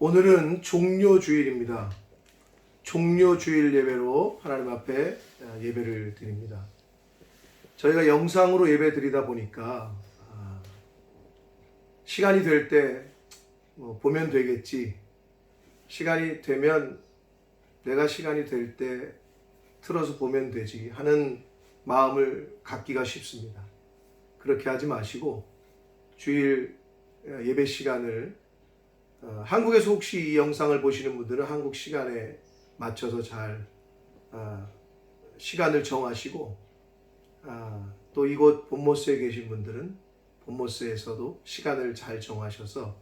오늘은 종료주일입니다. 종료주일 예배로 하나님 앞에 예배를 드립니다. 저희가 영상으로 예배 드리다 보니까 시간이 될 때 보면 되겠지, 시간이 되면 내가 시간이 될 때 틀어서 보면 되지 하는 마음을 갖기가 쉽습니다. 그렇게 하지 마시고 주일 예배 시간을 한국에서 혹시 이 영상을 보시는 분들은 한국 시간에 맞춰서 잘 시간을 정하시고, 또 이곳 본모스에 계신 분들은 본모스에서도 시간을 잘 정하셔서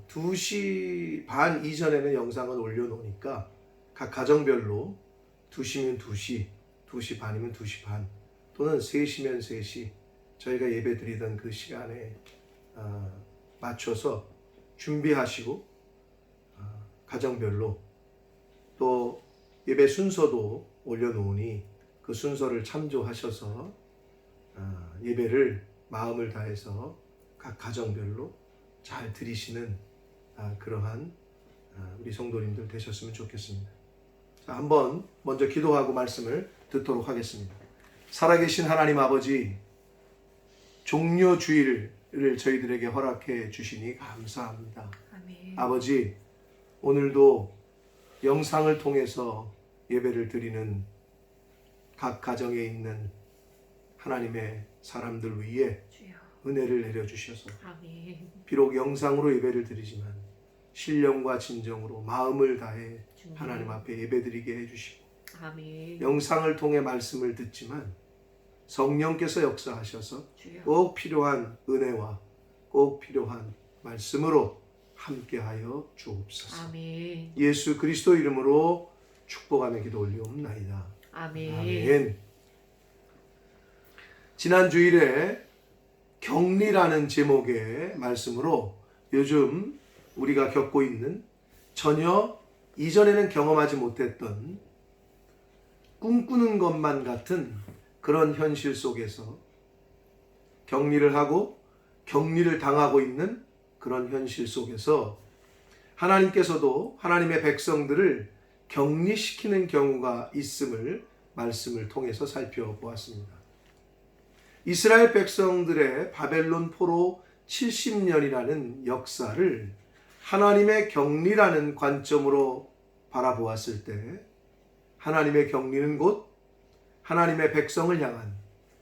2시 반 이전에는 영상을 올려놓으니까 각 가정별로 2시면 2시, 2시 반이면 2시 반, 또는 3시면 3시 저희가 예배 드리던 그 시간에 맞춰서 준비하시고 가정별로 또 예배 순서도 올려놓으니 그 순서를 참조하셔서 예배를 마음을 다해서 각 가정별로 잘 드리시는 그러한 우리 성도님들 되셨으면 좋겠습니다. 자, 한번 먼저 기도하고 말씀을 듣도록 하겠습니다. 살아계신 하나님 아버지, 종료주일을 저희들에게 허락해 주시니 감사합니다. 아멘. 아버지, 오늘도 영상을 통해서 예배를 드리는 각 가정에 있는 하나님의 사람들 위에 주여. 은혜를 내려주셔서 아멘. 비록 영상으로 예배를 드리지만 신령과 진정으로 마음을 다해 주님. 하나님 앞에 예배드리게 해주시고, 아멘. 영상을 통해 말씀을 듣지만 성령께서 역사하셔서 주여. 꼭 필요한 은혜와 꼭 필요한 말씀으로 함께하여 주옵소서. 아멘. 예수 그리스도 이름으로 축복하며 기도 올리옵나이다. 아멘. 아멘. 지난 주일에 격리라는 제목의 말씀으로 요즘 우리가 겪고 있는 전혀 이전에는 경험하지 못했던 꿈꾸는 것만 같은 그런 현실 속에서 격리를 하고 격리를 당하고 있는 그런 현실 속에서 하나님께서도 하나님의 백성들을 격리시키는 경우가 있음을 말씀을 통해서 살펴보았습니다. 이스라엘 백성들의 바벨론 포로 70년이라는 역사를 하나님의 격리라는 관점으로 바라보았을 때, 하나님의 격리는 곧 하나님의 백성을 향한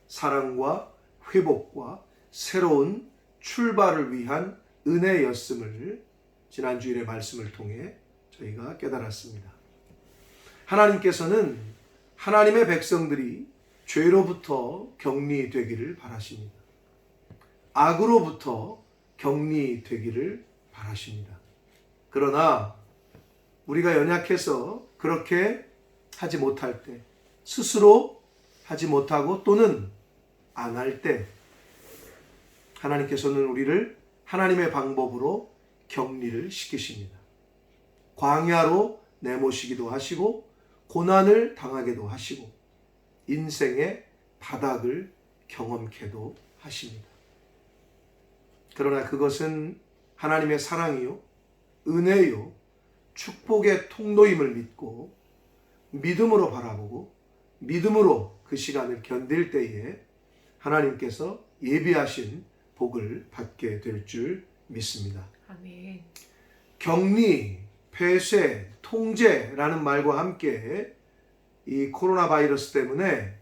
사랑과 회복과 새로운 출발을 위한 은혜였음을 지난 주일의 말씀을 통해 저희가 깨달았습니다. 하나님께서는 하나님의 백성들이 죄로부터 격리되기를 바라십니다. 악으로부터 격리되기를 바라십니다. 그러나 우리가 연약해서 그렇게 하지 못할 때, 스스로 하지 못하고 또는 안 할 때, 하나님께서는 우리를 하나님의 방법으로 격리를 시키십니다. 광야로 내모시기도 하시고 고난을 당하게도 하시고 인생의 바닥을 경험케도 하십니다. 그러나 그것은 하나님의 사랑이요, 은혜요, 축복의 통로임을 믿고 믿음으로 바라보고 믿음으로 그 시간을 견딜 때에 하나님께서 예비하신 복을 받게 될 줄 믿습니다. 아멘. 격리, 폐쇄, 통제라는 말과 함께 이 코로나 바이러스 때문에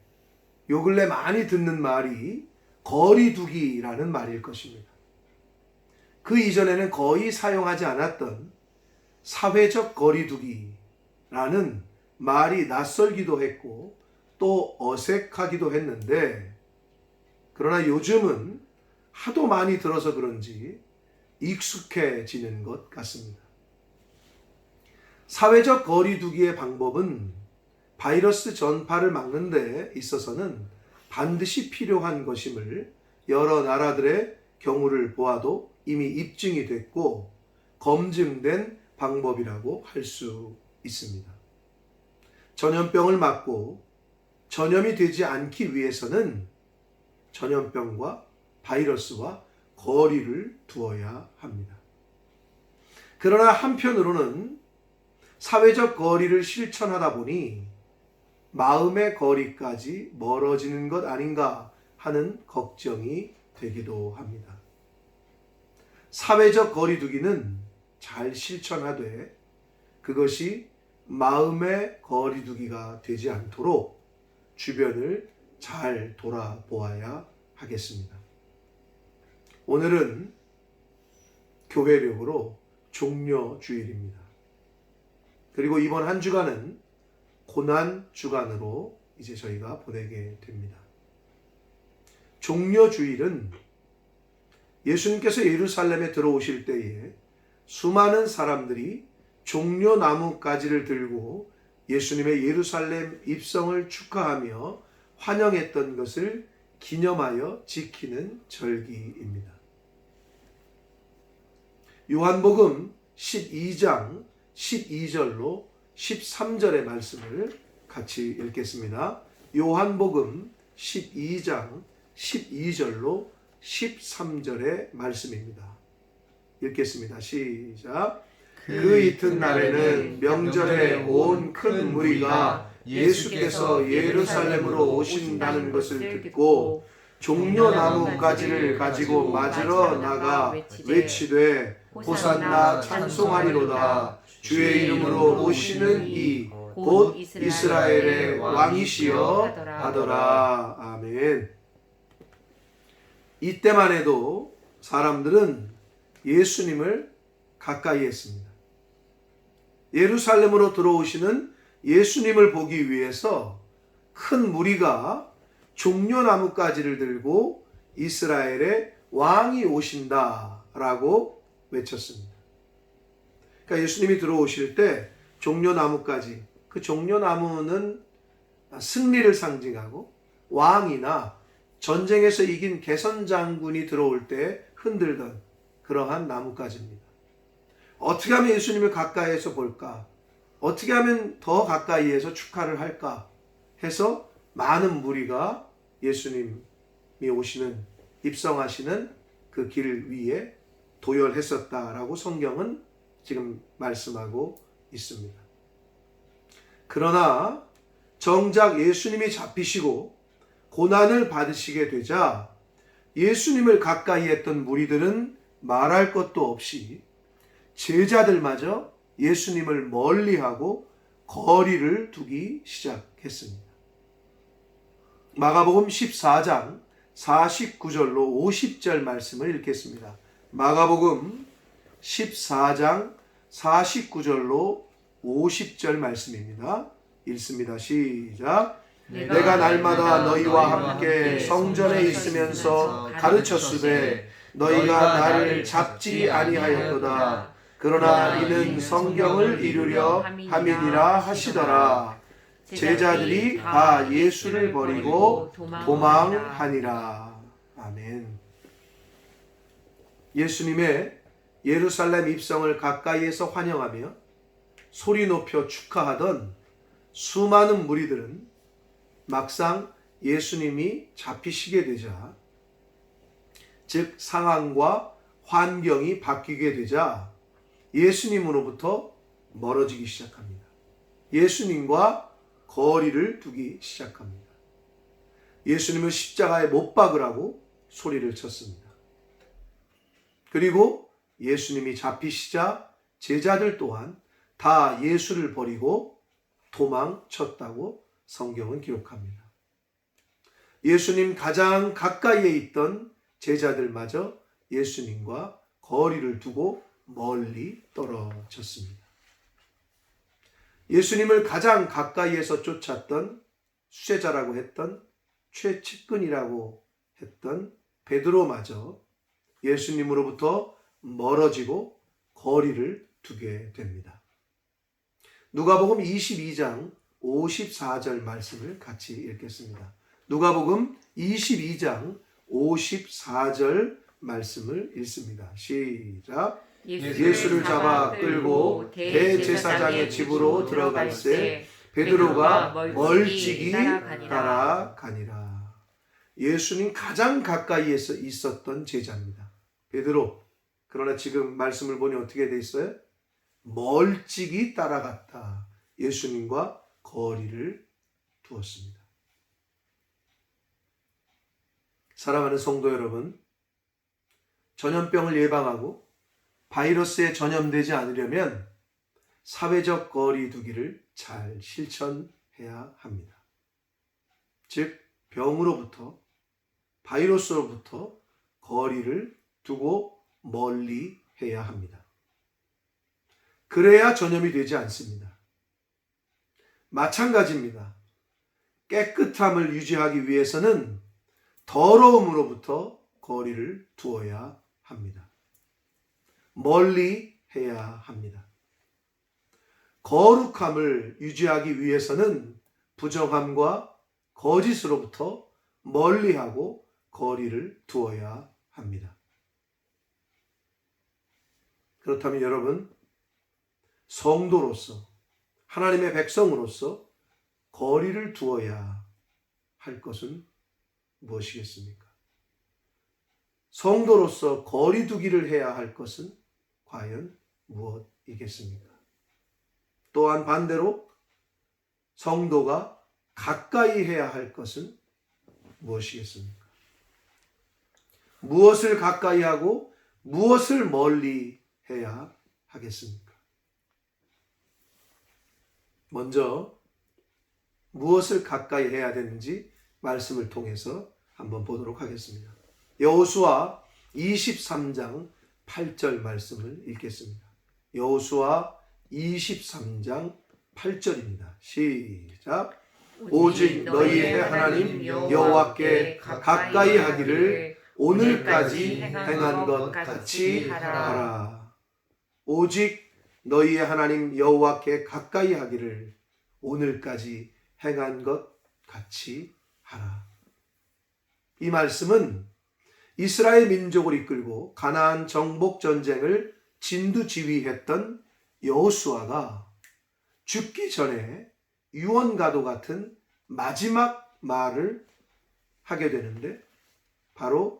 요 근래 많이 듣는 말이 거리두기라는 말일 것입니다. 그 이전에는 거의 사용하지 않았던 사회적 거리두기라는 말이 낯설기도 했고 또 어색하기도 했는데, 그러나 요즘은 하도 많이 들어서 그런지 익숙해지는 것 같습니다. 사회적 거리두기의 방법은 바이러스 전파를 막는 데 있어서는 반드시 필요한 것임을 여러 나라들의 경우를 보아도 이미 입증이 됐고 검증된 방법이라고 할 수 있습니다. 전염병을 막고 전염이 되지 않기 위해서는 전염병과 바이러스와 거리를 두어야 합니다. 그러나 한편으로는 사회적 거리를 실천하다 보니 마음의 거리까지 멀어지는 것 아닌가 하는 걱정이 되기도 합니다. 사회적 거리두기는 잘 실천하되 그것이 마음의 거리두기가 되지 않도록 주변을 잘 돌아보아야 하겠습니다. 오늘은 교회력으로 종려주일입니다. 그리고 이번 한 주간은 고난 주간으로 이제 저희가 보내게 됩니다. 종려주일은 예수님께서 예루살렘에 들어오실 때에 수많은 사람들이 종려나무가지를 들고 예수님의 예루살렘 입성을 축하하며 환영했던 것을 기념하여 지키는 절기입니다. 요한복음 12장 12절로 13절의 말씀을 같이 읽겠습니다. 요한복음 12장 12절로 13절의 말씀입니다. 읽겠습니다. 시작. 그 이튿날에는 명절에 온 큰 무리가 예수께서 예루살렘으로 오신다는 것을 듣고 종려나무가지를 가지고 맞으러 나가 외치되 호산나 찬송하리로다. 주의 이름으로 오시는 이 곧 이스라엘의 왕이시여 하더라. 아멘. 이때만 해도 사람들은 예수님을 가까이 했습니다. 예루살렘으로 들어오시는 예수님을 보기 위해서 큰 무리가 종려나무가지를 들고 이스라엘의 왕이 오신다라고 외쳤습니다. 그러니까 예수님이 들어오실 때 종려나무가지, 그 종려나무는 승리를 상징하고 왕이나 전쟁에서 이긴 개선장군이 들어올 때 흔들던 그러한 나무가지입니다. 어떻게 하면 예수님을 가까이에서 볼까? 어떻게 하면 더 가까이에서 축하를 할까? 해서 많은 무리가 예수님이 오시는, 입성하시는 그 길 위에 도열했었다라고 성경은 지금 말씀하고 있습니다. 그러나 정작 예수님이 잡히시고 고난을 받으시게 되자 예수님을 가까이 했던 무리들은 말할 것도 없이 제자들마저 예수님을 멀리하고 거리를 두기 시작했습니다. 마가복음 14장 49절로 50절 말씀을 읽겠습니다. 마가복음 14장 49절로 50절 말씀입니다. 읽습니다. 시작. 내가 날마다 너희와 함께 성전에 있으면서 가르쳤으되 너희가 나를 잡지 아니하였도다. 그러나 이는 성경을 이루려 함이니라 하시더라. 제자들이 다 예수를 버리고 도망하니라. 아멘. 예수님의 예루살렘 입성을 가까이에서 환영하며 소리 높여 축하하던 수많은 무리들은 막상 예수님이 잡히시게 되자, 즉 상황과 환경이 바뀌게 되자 예수님으로부터 멀어지기 시작합니다. 예수님과 거리를 두기 시작합니다. 예수님을 십자가에 못 박으라고 소리를 쳤습니다. 그리고 예수님이 잡히시자 제자들 또한 다 예수를 버리고 도망쳤다고 성경은 기록합니다. 예수님 가장 가까이에 있던 제자들마저 예수님과 거리를 두고 멀리 떨어졌습니다. 예수님을 가장 가까이에서 쫓았던 수제자라고 했던 최측근이라고 했던 베드로마저 예수님으로부터 멀어지고 거리를 두게 됩니다. 누가복음 22장 54절 말씀을 같이 읽겠습니다. 누가복음 22장 54절 말씀을 읽습니다. 시작. 예수를 잡아 끌고 대제사장의 집으로 들어갈새 베드로가 멀찍이 따라가니라. 예수님 가장 가까이에서 있었던 제자입니다. 베드로. 그러나 지금 말씀을 보니 어떻게 돼 있어요? 멀찍이 따라갔다. 예수님과 거리를 두었습니다. 사랑하는 성도 여러분, 전염병을 예방하고 바이러스에 전염되지 않으려면 사회적 거리 두기를 잘 실천해야 합니다. 즉, 병으로부터, 바이러스로부터 거리를 두고 멀리 해야 합니다. 그래야 전염이 되지 않습니다. 마찬가지입니다. 깨끗함을 유지하기 위해서는 더러움으로부터 거리를 두어야 합니다. 멀리 해야 합니다. 거룩함을 유지하기 위해서는 부정함과 거짓으로부터 멀리하고 거리를 두어야 합니다. 그렇다면 여러분, 성도로서, 하나님의 백성으로서 거리를 두어야 할 것은 무엇이겠습니까? 성도로서 거리 두기를 해야 할 것은 과연 무엇이겠습니까? 또한 반대로 성도가 가까이 해야 할 것은 무엇이겠습니까? 무엇을 가까이 하고 무엇을 멀리 해야 하겠습니까? 먼저 무엇을 가까이 해야 되는지 말씀을 통해서 한번 보도록 하겠습니다. 여호수아 23장 8절 말씀을 읽겠습니다. 여호수아 23장 8절입니다. 시작. 오직 너희의 하나님 여호와께 가까이 하기를 오늘까지 행한 것 같이 하라. 오직 너희의 하나님 여호와께 가까이 하기를 오늘까지 행한 것 같이 하라. 이 말씀은 이스라엘 민족을 이끌고 가나안 정복 전쟁을 진두지휘했던 여호수아가 죽기 전에 유언가도 같은 마지막 말을 하게 되는데, 바로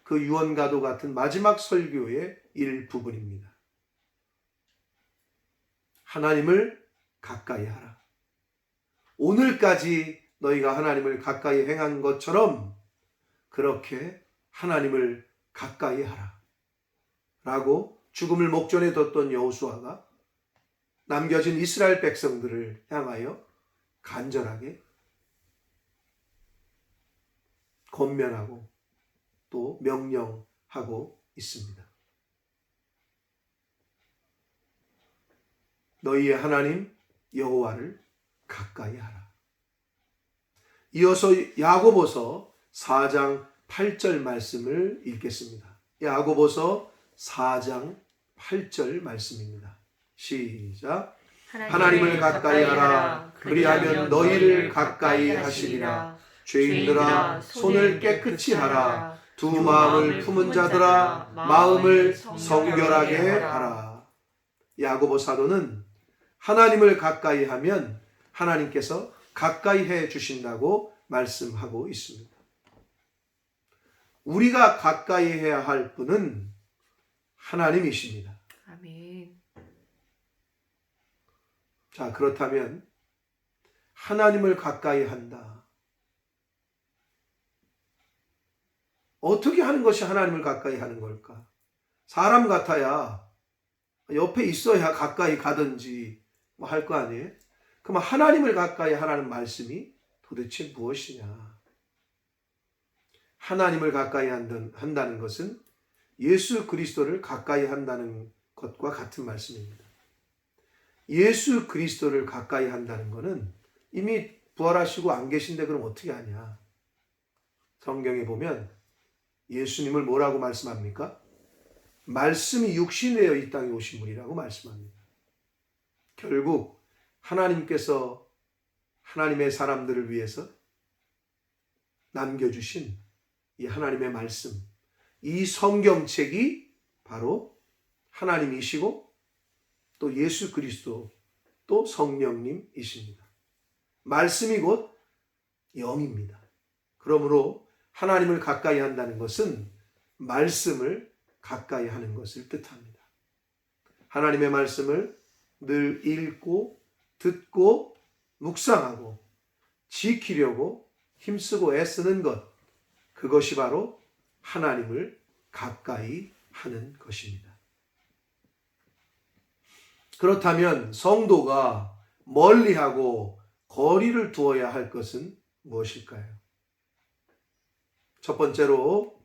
그 유언가도 같은 마지막 설교의 일부분입니다. 하나님을 가까이 하라. 오늘까지 너희가 하나님을 가까이 행한 것처럼 그렇게 하나님을 가까이 하라 라고 죽음을 목전에 뒀던 여호수아가 남겨진 이스라엘 백성들을 향하여 간절하게 권면하고 또 명령하고 있습니다. 너희의 하나님 여호와를 가까이 하라. 이어서 야고보서 4장 8절 말씀을 읽겠습니다. 야고보서 4장 8절 말씀입니다. 시작. 하나님을 가까이 하라. 그리하면 너희를 가까이 하시리라. 죄인들아 손을 깨끗이 하라. 두 마음을 품은 자들아 마음을 성결하게 하라. 야고보 사도는 하나님을 가까이 하면 하나님께서 가까이 해 주신다고 말씀하고 있습니다. 우리가 가까이 해야 할 분은 하나님이십니다. 아멘. 자, 그렇다면 하나님을 가까이 한다. 어떻게 하는 것이 하나님을 가까이 하는 걸까? 사람 같아야 옆에 있어야 가까이 가든지 뭐 할 거 아니에요? 그럼 하나님을 가까이 하라는 말씀이 도대체 무엇이냐? 하나님을 가까이 한다는 것은 예수 그리스도를 가까이 한다는 것과 같은 말씀입니다. 예수 그리스도를 가까이 한다는 것은 이미 부활하시고 안 계신데 그럼 어떻게 하냐? 성경에 보면 예수님을 뭐라고 말씀합니까? 말씀이 육신되어 이 땅에 오신 분이라고 말씀합니다. 결국 하나님께서 하나님의 사람들을 위해서 남겨주신 이 하나님의 말씀, 이 성경책이 바로 하나님이시고 또 예수 그리스도 또 성령님이십니다. 말씀이 곧 영입니다. 그러므로 하나님을 가까이 한다는 것은 말씀을 가까이 하는 것을 뜻합니다. 하나님의 말씀을 늘 읽고 듣고 묵상하고 지키려고 힘쓰고 애쓰는 것, 그것이 바로 하나님을 가까이 하는 것입니다. 그렇다면 성도가 멀리하고 거리를 두어야 할 것은 무엇일까요? 첫 번째로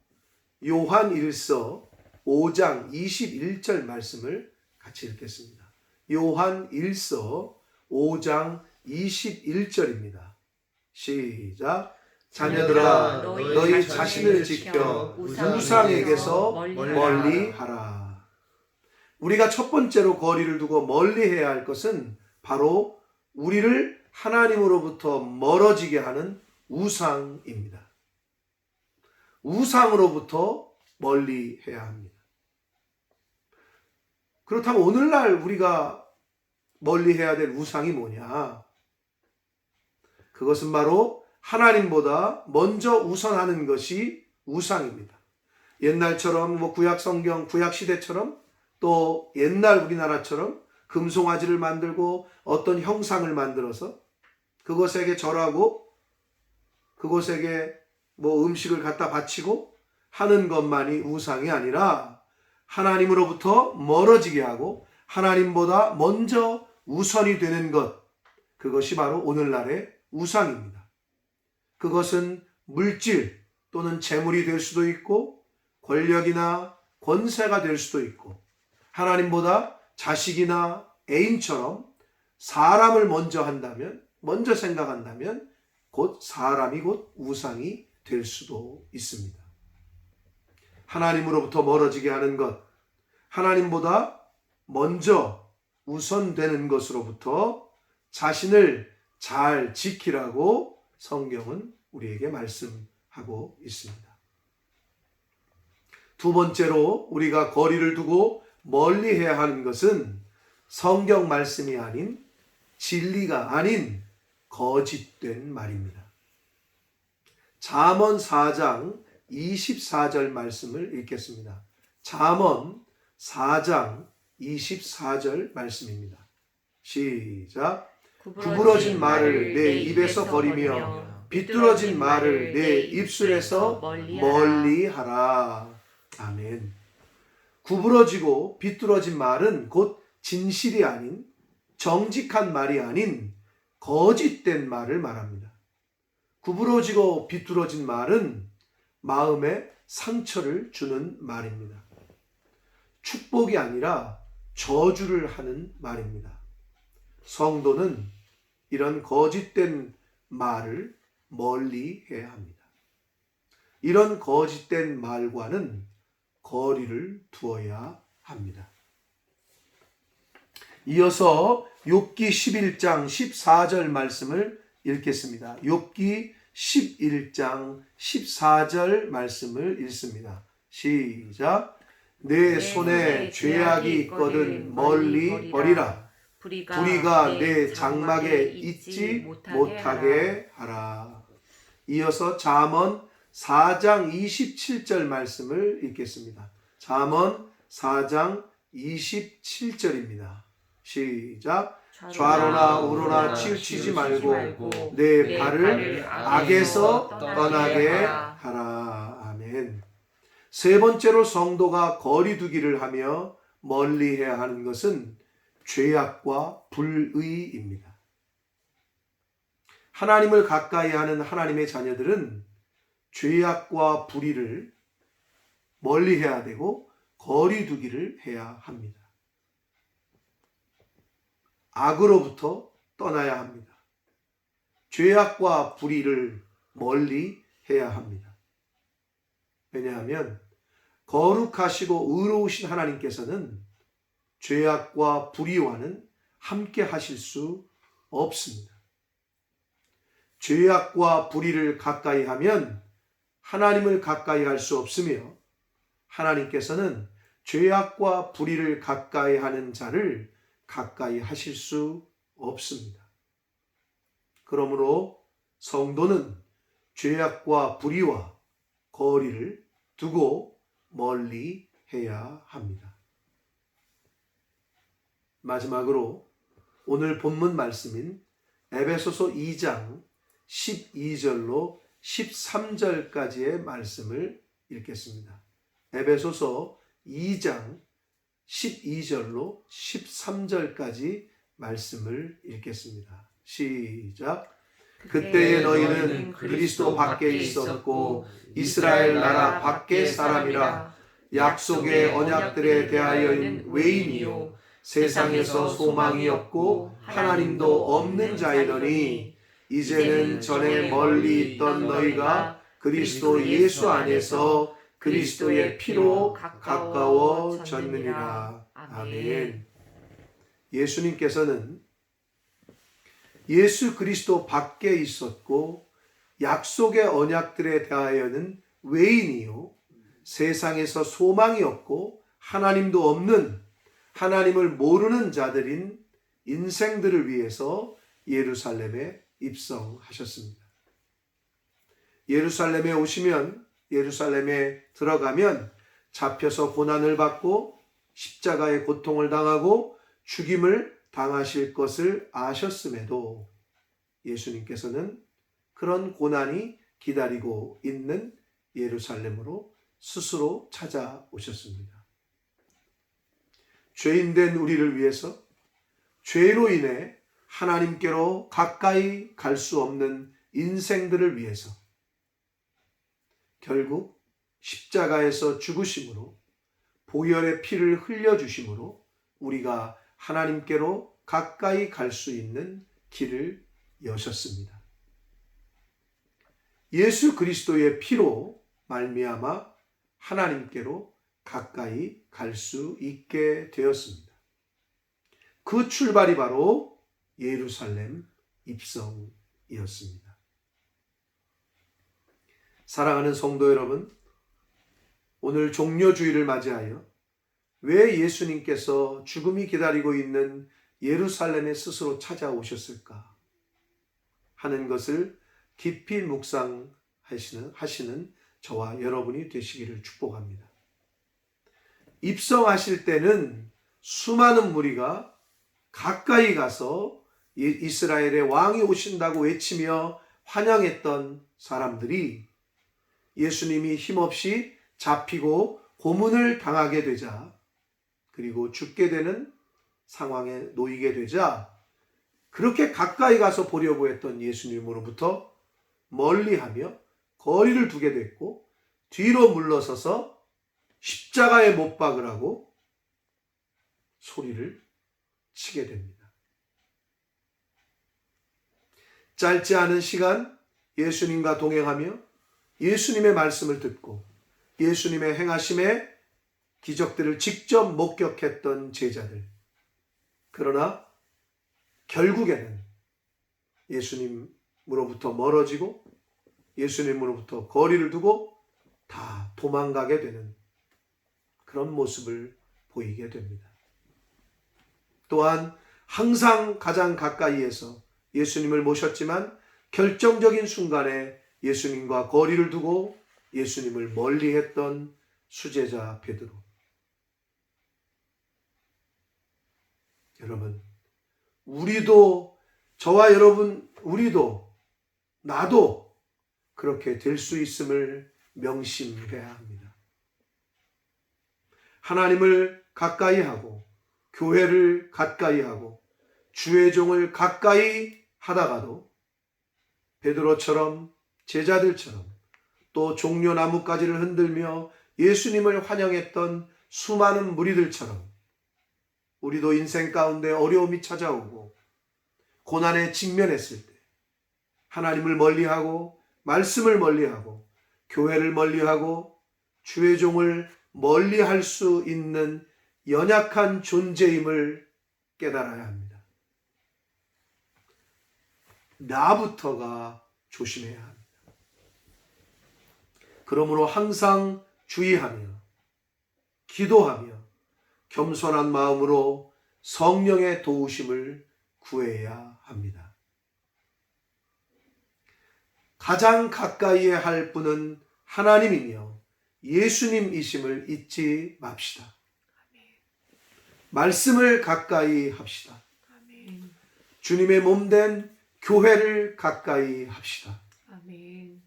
요한 1서 5장 21절 말씀을 같이 읽겠습니다. 요한 1서 5장 21절입니다. 시작. 자녀들아, 너희 자신을 지켜 우상에게서 멀리 하라. 우리가 첫 번째로 거리를 두고 멀리 해야 할 것은 바로 우리를 하나님으로부터 멀어지게 하는 우상입니다. 우상으로부터 멀리 해야 합니다. 그렇다면 오늘날 우리가 멀리 해야 될 우상이 뭐냐? 그것은 바로 하나님보다 먼저 우선하는 것이 우상입니다. 옛날처럼 구약 성경, 구약 시대처럼 또 옛날 우리나라처럼 금송아지를 만들고 어떤 형상을 만들어서 그것에게 절하고 그것에게 음식을 갖다 바치고 하는 것만이 우상이 아니라 하나님으로부터 멀어지게 하고 하나님보다 먼저 우선이 되는 것, 그것이 바로 오늘날의 우상입니다. 그것은 물질 또는 재물이 될 수도 있고 권력이나 권세가 될 수도 있고 하나님보다 자식이나 애인처럼 사람을 먼저 생각한다면 곧 사람이 곧 우상이 될 수도 있습니다. 하나님으로부터 멀어지게 하는 것, 하나님보다 먼저 우선되는 것으로부터 자신을 잘 지키라고 성경은 우리에게 말씀하고 있습니다. 두 번째로 우리가 거리를 두고 멀리 해야 하는 것은 성경 말씀이 아닌 진리가 아닌 거짓된 말입니다. 잠언 4장 24절 말씀을 읽겠습니다. 잠언 4장 24절 말씀입니다. 시작. 구부러진 말을 내 입에서 버리며 비뚤어진 말을 내 입술에서 멀리하라. 아멘. 구부러지고 비뚤어진 말은 곧 진실이 아닌 정직한 말이 아닌 거짓된 말을 말합니다. 구부러지고 비뚤어진 말은 마음에 상처를 주는 말입니다. 축복이 아니라 저주를 하는 말입니다. 성도는 이런 거짓된 말을 멀리 해야 합니다. 이런 거짓된 말과는 거리를 두어야 합니다. 이어서 욥기 11장 14절 말씀을 읽겠습니다. 욥기 11장 14절 말씀을 읽습니다. 시작. 내 손에 죄악이 있거든 멀리 버리라. 불의가 내 장막에 있지 못하게 하라. 이어서 잠언 4장 27절 말씀을 읽겠습니다. 잠언 4장 27절입니다. 시작. 좌로나 우로나 치우치지 말고 내 발을 악에서 떠나게 하라. 아멘. 세 번째로 성도가 거리두기를 하며 멀리해야 하는 것은 죄악과 불의입니다. 하나님을 가까이 하는 하나님의 자녀들은 죄악과 불의를 멀리해야 되고 거리두기를 해야 합니다. 악으로부터 떠나야 합니다. 죄악과 불의를 멀리 해야 합니다. 왜냐하면 거룩하시고 의로우신 하나님께서는 죄악과 불의와는 함께 하실 수 없습니다. 죄악과 불의를 가까이 하면 하나님을 가까이 할 수 없으며 하나님께서는 죄악과 불의를 가까이 하는 자를 가까이 하실 수 없습니다. 그러므로 성도는 죄악과 불의와 거리를 두고 멀리 해야 합니다. 마지막으로 오늘 본문 말씀인 에베소서 2장 12절로 13절까지의 말씀을 읽겠습니다. 에베소서 2장 12절로 13절까지 말씀을 읽겠습니다. 시작. 그때에 너희는 그리스도 밖에 있었고 이스라엘 나라 밖의 사람이라. 약속의 언약들에 대하여는 외인이요 세상에서 소망이 없고 하나님도 없는 자이더니 이제는 전에 멀리 있던 너희가 그리스도 예수 안에서 그리스도의 피로 가까워졌느니라. 아멘. 예수님께서는 예수 그리스도 밖에 있었고 약속의 언약들에 대하여는 외인이요 세상에서 소망이 없고 하나님도 없는, 하나님을 모르는 자들인 인생들을 위해서 예루살렘에 입성하셨습니다. 예루살렘에 오시면, 예루살렘에 들어가면 잡혀서 고난을 받고 십자가의 고통을 당하고 죽임을 당하실 것을 아셨음에도 예수님께서는 그런 고난이 기다리고 있는 예루살렘으로 스스로 찾아오셨습니다. 죄인된 우리를 위해서, 죄로 인해 하나님께로 가까이 갈 수 없는 인생들을 위해서 결국 십자가에서 죽으심으로, 보혈의 피를 흘려주심으로 우리가 하나님께로 가까이 갈 수 있는 길을 여셨습니다. 예수 그리스도의 피로 말미암아 하나님께로 가까이 갈 수 있게 되었습니다. 그 출발이 바로 예루살렘 입성이었습니다. 사랑하는 성도 여러분, 오늘 종려주일을 맞이하여 왜 예수님께서 죽음이 기다리고 있는 예루살렘에 스스로 찾아오셨을까 하는 것을 깊이 묵상하시는 저와 여러분이 되시기를 축복합니다. 입성하실 때는 수많은 무리가 가까이 가서 이스라엘의 왕이 오신다고 외치며 환영했던 사람들이 예수님이 힘없이 잡히고 고문을 당하게 되자, 그리고 죽게 되는 상황에 놓이게 되자 그렇게 가까이 가서 보려고 했던 예수님으로부터 멀리하며 거리를 두게 됐고 뒤로 물러서서 십자가에 못 박으라고 소리를 치게 됩니다. 짧지 않은 시간 예수님과 동행하며 예수님의 말씀을 듣고 예수님의 행하심의 기적들을 직접 목격했던 제자들. 그러나 결국에는 예수님으로부터 멀어지고 예수님으로부터 거리를 두고 다 도망가게 되는 그런 모습을 보이게 됩니다. 또한 항상 가장 가까이에서 예수님을 모셨지만 결정적인 순간에 예수님과 거리를 두고 예수님을 멀리했던 수제자 베드로. 여러분, 우리도, 저와 여러분, 우리도, 나도 그렇게 될 수 있음을 명심해야 합니다. 하나님을 가까이 하고 교회를 가까이 하고 주의 종을 가까이 하다가도 베드로처럼, 제자들처럼, 또 종려나뭇가지를 흔들며 예수님을 환영했던 수많은 무리들처럼 우리도 인생 가운데 어려움이 찾아오고 고난에 직면했을 때 하나님을 멀리하고 말씀을 멀리하고 교회를 멀리하고 주의 종을 멀리할 수 있는 연약한 존재임을 깨달아야 합니다. 나부터가 조심해야 합니다. 그러므로 항상 주의하며 기도하며 겸손한 마음으로 성령의 도우심을 구해야 합니다. 가장 가까이에 할 분은 하나님이며 예수님이심을 잊지 맙시다. 말씀을 가까이 합시다. 아멘. 주님의 몸된 교회를 가까이 합시다. 아멘.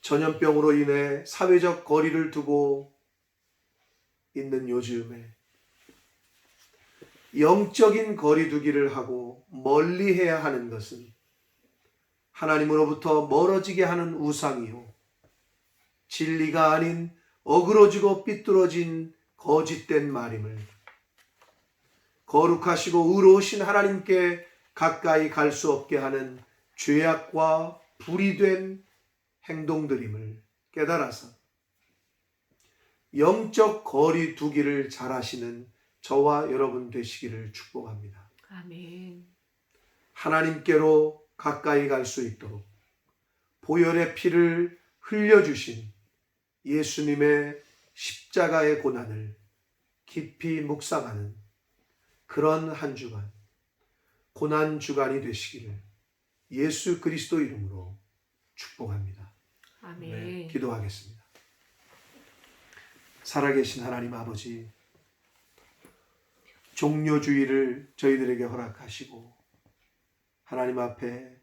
전염병으로 인해 사회적 거리를 두고 있는 요즘에 영적인 거리두기를 하고 멀리해야 하는 것은 하나님으로부터 멀어지게 하는 우상이요, 진리가 아닌 어그러지고 삐뚤어진 거짓된 말임을 거룩하시고 의로우신 하나님께 가까이 갈 수 없게 하는 죄악과 불이 된 행동들임을 깨달아서 영적 거리 두기를 잘하시는 저와 여러분 되시기를 축복합니다. 아멘. 하나님께로 가까이 갈 수 있도록 보혈의 피를 흘려주신 예수님의 십자가의 고난을 깊이 묵상하는 그런 한 주간, 고난 주간이 되시기를 예수 그리스도 이름으로 축복합니다. 아멘. 기도하겠습니다. 살아계신 하나님 아버지, 종료주의를 저희들에게 허락하시고 하나님 앞에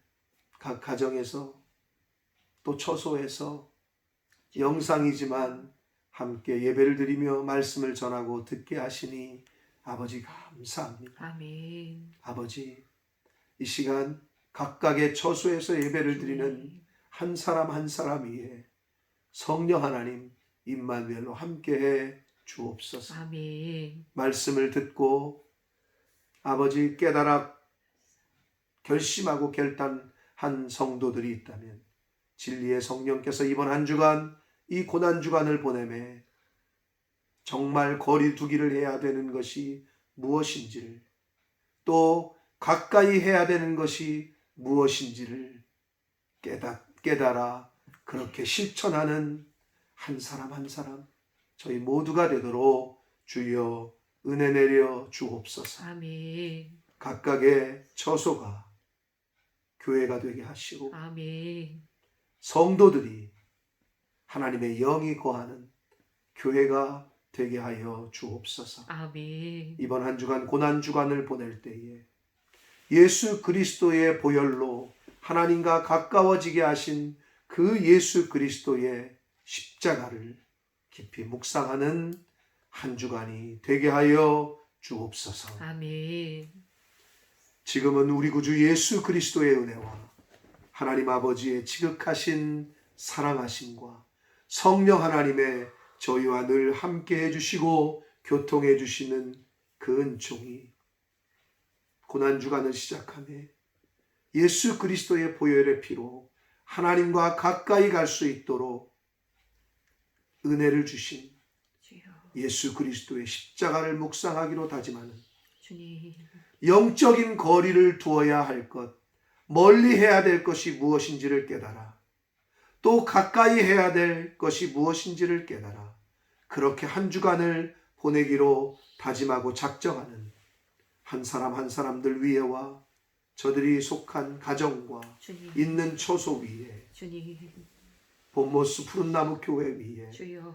각 가정에서 또 처소에서 영상이지만 함께 예배를 드리며 말씀을 전하고 듣게 하시니 아버지 감사합니다. 아멘. 아버지, 이 시간 각각의 처소에서 예배를 드리는 한 사람 한 사람 위에 성령 하나님 임마누엘로 함께해 주옵소서. 아멘. 말씀을 듣고 아버지 깨달아 결심하고 결단한 성도들이 있다면 진리의 성령께서 이번 한 주간 이 고난 주간을 보내매 정말 거리 두기를 해야 되는 것이 무엇인지를, 또 가까이 해야 되는 것이 무엇인지를 깨달아 그렇게 실천하는 한 사람 한 사람 저희 모두가 되도록 주여 은혜 내려 주옵소서. 아멘. 각각의 처소가 교회가 되게 하시고 아멘. 성도들이 하나님의 영이 거하는 교회가 되게 하여 주옵소서. 아멘. 이번 한 주간 고난 주간을 보낼 때에 예수 그리스도의 보혈로 하나님과 가까워지게 하신 그 예수 그리스도의 십자가를 깊이 묵상하는 한 주간이 되게 하여 주옵소서. 아멘. 지금은 우리 구주 예수 그리스도의 은혜와 하나님 아버지의 지극하신 사랑하심과 성령 하나님의 저희와 늘 함께 해주시고 교통해 주시는 그 은총이 고난주간을 시작하며 예수 그리스도의 보혈의 피로 하나님과 가까이 갈 수 있도록 은혜를 주신 주여. 예수 그리스도의 십자가를 묵상하기로 다짐하는 주님. 영적인 거리를 두어야 할 것, 멀리 해야 될 것이 무엇인지를 깨달아 또 가까이 해야 될 것이 무엇인지를 깨달아 그렇게 한 주간을 보내기로 다짐하고 작정하는 한 사람 한 사람들 위에와 저들이 속한 가정과 주님. 있는 처소 위에 주님. 봄모스 푸른나무 교회 위에 주여.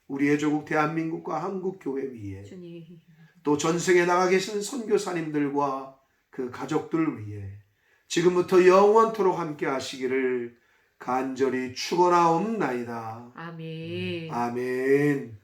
우리의 조국 대한민국과 한국 교회 위에 주님. 또 전생에 나가 계신 선교사님들과 그 가족들 위에 지금부터 영원토록 함께 하시기를 간절히 축원하옵나이다. 아멘. 아멘.